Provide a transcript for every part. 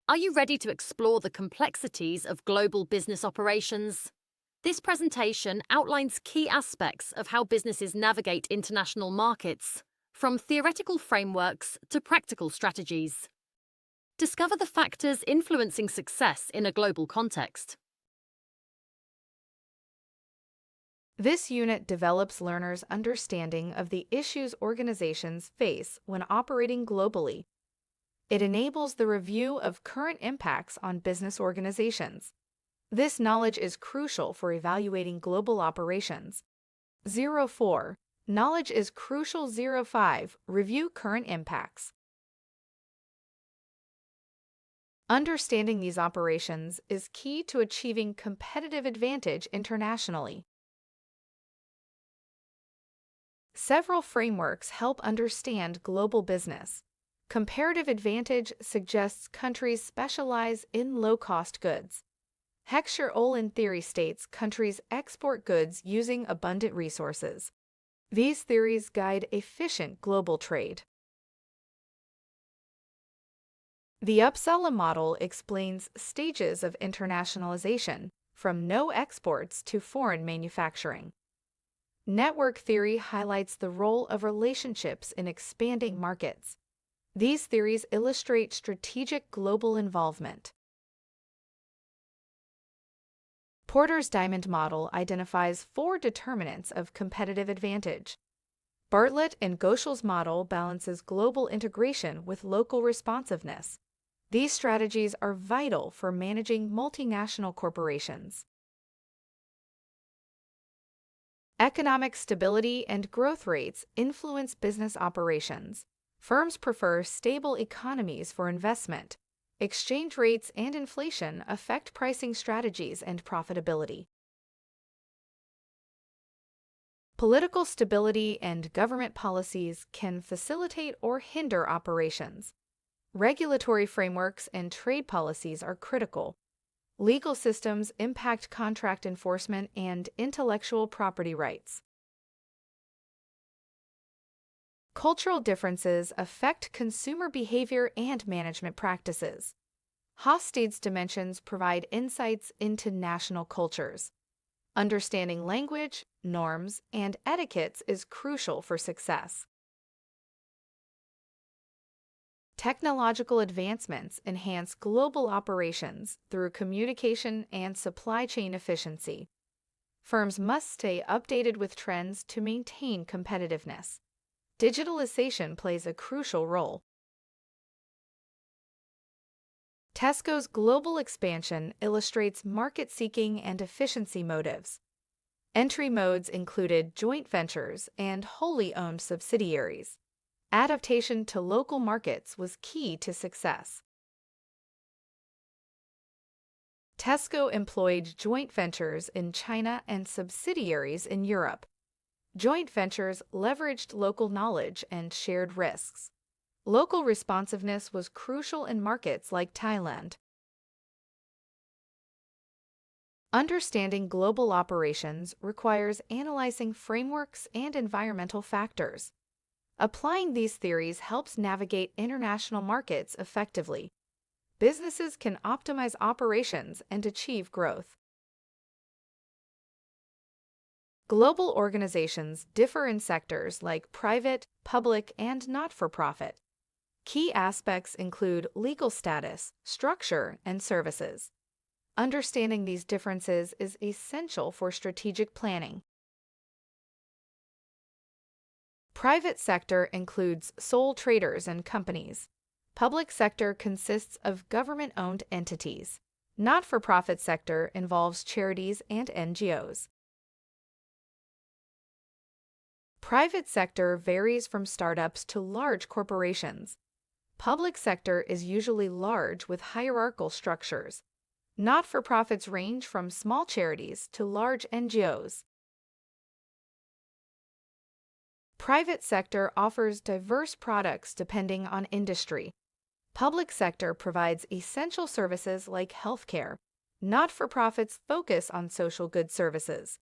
Are you ready to explore the complexities of global business operations? This presentation outlines key aspects of how businesses navigate international markets, from theoretical frameworks to practical strategies. Discover the factors influencing success in a global context. This unit develops learners' understanding of the issues organizations face when operating globally. It enables the review of current impacts on business organizations. This knowledge is crucial for evaluating global operations. 04. Knowledge is crucial. 05. Review current impacts. Understanding these operations is key to achieving competitive advantage internationally. Several frameworks help understand global business. Comparative advantage suggests countries specialize in low-cost goods. Heckscher-Ohlin theory states countries export goods using abundant resources. These theories guide efficient global trade. The Uppsala model explains stages of internationalization, from no exports to foreign manufacturing. Network theory highlights the role of relationships in expanding markets. These theories illustrate strategic global involvement. Porter's diamond model identifies 4 determinants of competitive advantage. Bartlett and Goschel's model balances global integration with local responsiveness. These strategies are vital for managing multinational corporations. Economic stability and growth rates influence business operations. Firms prefer stable economies for investment. Exchange rates and inflation affect pricing strategies and profitability. Political stability and government policies can facilitate or hinder operations. Regulatory frameworks and trade policies are critical. Legal systems impact contract enforcement and intellectual property rights. Cultural differences affect consumer behavior and management practices. Hofstede's dimensions provide insights into national cultures. Understanding language, norms, and etiquettes is crucial for success. Technological advancements enhance global operations through communication and supply chain efficiency. Firms must stay updated with trends to maintain competitiveness. Digitalization plays a crucial role. Tesco's global expansion illustrates market-seeking and efficiency motives. Entry modes included joint ventures and wholly owned subsidiaries. Adaptation to local markets was key to success. Tesco employed joint ventures in China and subsidiaries in Europe. Joint ventures leveraged local knowledge and shared risks. Local responsiveness was crucial in markets like Thailand. Understanding global operations requires analyzing frameworks and environmental factors. Applying these theories helps navigate international markets effectively. Businesses can optimize operations and achieve growth. Global organizations differ in sectors like private, public, and not-for-profit. Key aspects include legal status, structure, and services. Understanding these differences is essential for strategic planning. Private sector includes sole traders and companies. Public sector consists of government-owned entities. Not-for-profit sector involves charities and NGOs. Private sector varies from startups to large corporations. Public sector is usually large with hierarchical structures. Not-for-profits range from small charities to large NGOs. Private sector offers diverse products depending on industry. Public sector provides essential services like healthcare. Not-for-profits focus on social good services.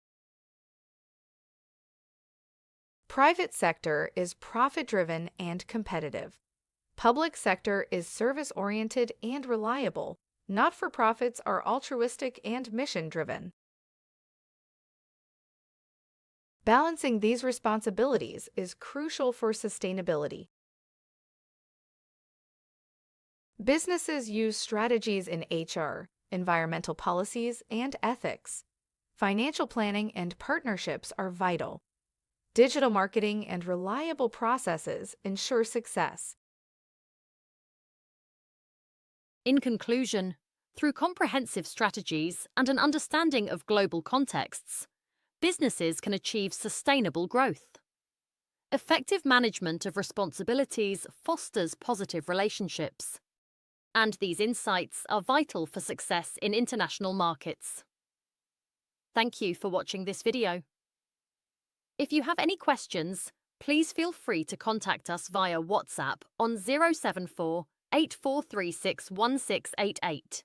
Private sector is profit-driven and competitive. Public sector is service-oriented and reliable. Not-for-profits are altruistic and mission-driven. Balancing these responsibilities is crucial for sustainability. Businesses use strategies in HR, environmental policies, and ethics. Financial planning and partnerships are vital. Digital marketing and reliable processes ensure success. In conclusion, through comprehensive strategies and an understanding of global contexts, businesses can achieve sustainable growth. Effective management of responsibilities fosters positive relationships, and these insights are vital for success in international markets. Thank you for watching this video. If you have any questions, please feel free to contact us via WhatsApp on 074 8436 1688.